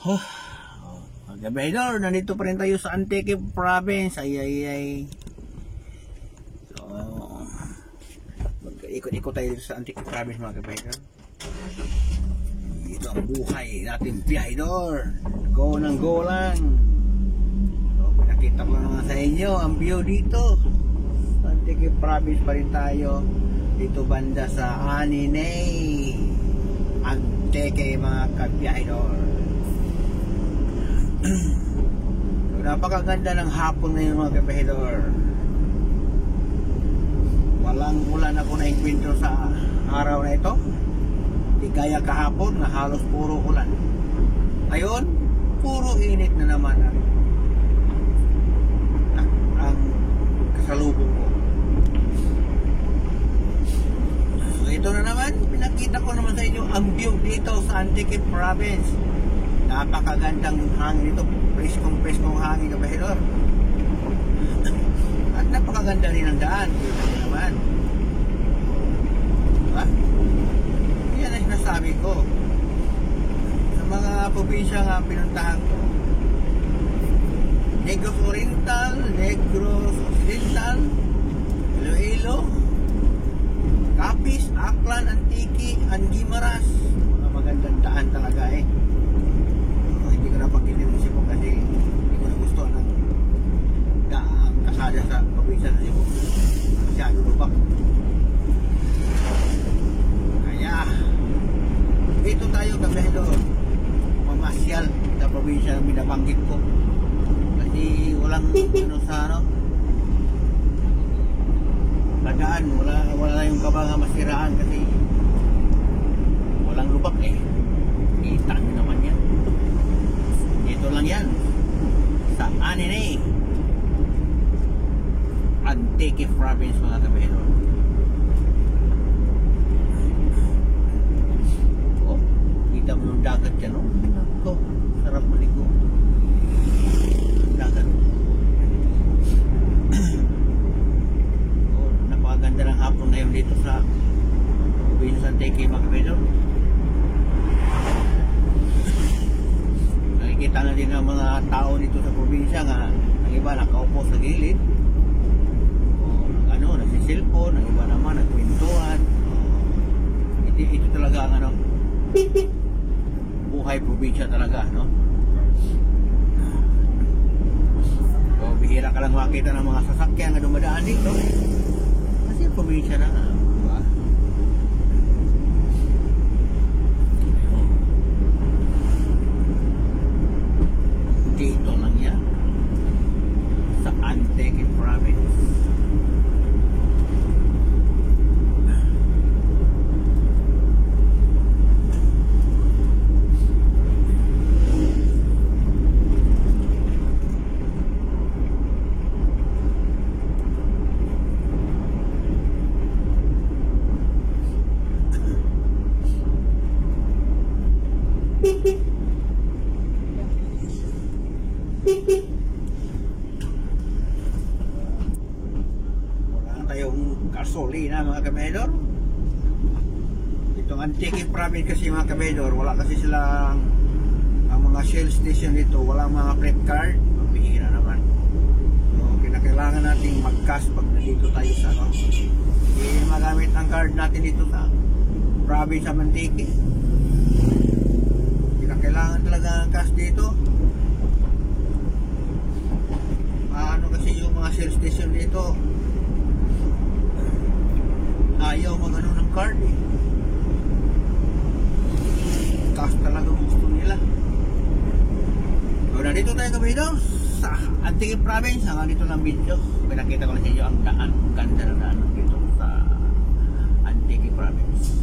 Huh. Mga kabahidor, nandito pa rin tayo sa Antique Province. Ay. So, mag-ikot-ikot tayo dito sa Antique Province, mga kabahidor. Ito ang buhay natin, kabahidor. Go ng go lang. So, pinakita ko naman sa inyo ang view dito. Sa Antique Province pa rin tayo. Dito banda sa Aninay. Antique, mga kabahidor. So, napakaganda ng hapon ngayon, mga kabahidor. Walang ulan ako na enkwentro sa araw na ito. Di kaya kahapon na halos puro ulan. Ngayon, puro init na naman ang kasalubong ko. So, ito na naman, pinakita ko naman sa inyo ang view dito sa Antique Province. Napakagandang hangin ito, preskong hangin, kabahidor. At napakaganda rin ang daan. Kita nyo naman, diba? Yan ang sinasabi ko sa mga probinsya nga pinuntahan ko. Negros Oriental, Negros Occidental, Iloilo, Capiz, Aklan, Antique, Anguimaras. Mga magandang daan talaga hindi ko napagkitin ng Cebu kasi hindi ko na gusto ng kasada sa probinsya sa Cebu. Masyado lubak. Kaya dito tayo, kabahidor, mamasyal sa probinsya na binabanggit ko. Kasi walang padaan, wala yung kabanga masiraan kasi walang lubak kita nyo naman yan. Ito lang yan sa Aninay Antique Province, mga kabahidor. Oh, kita mo yung dagat dyan, oh. Sarap maligo. Dagat. Oh, napakaganda ng hapon ngayon dito sa probinsya Antique, mga kabahidor. Nakikita na din ang mga tao dito sa probinsya nga ang iba nakaupo sa gilid o nagsisilpon, ang iba naman nagkwentuhan. Ito talaga ang buhay probinsya talaga, no? So, bihira ka lang makita ng mga sasakyan na dumadaan dito kasi probinsya na, diba? Dito lang yan sa Antique Province. Wala tayong gasolina, mga kabahidor. Itong Antique Province kasi, mga kabahidor, wala kasi silang ang mga Shell station dito, walang mga fleet card. Mabihira naman. So, kinakailangan nating mag-cash pag nandito tayo sa magamit ang card natin dito sa province ng Antique. Kinakailangan talaga ang cash dito. Kasi yung mga Shell station dito ayaw magano ng card cash talaga gusto nila. So, nandito tayo, kabahidor, sa Antique Province. Hanggang dito ng video, pinakita ko na sa inyo ang daan, ganda na daan dito sa Antique Province.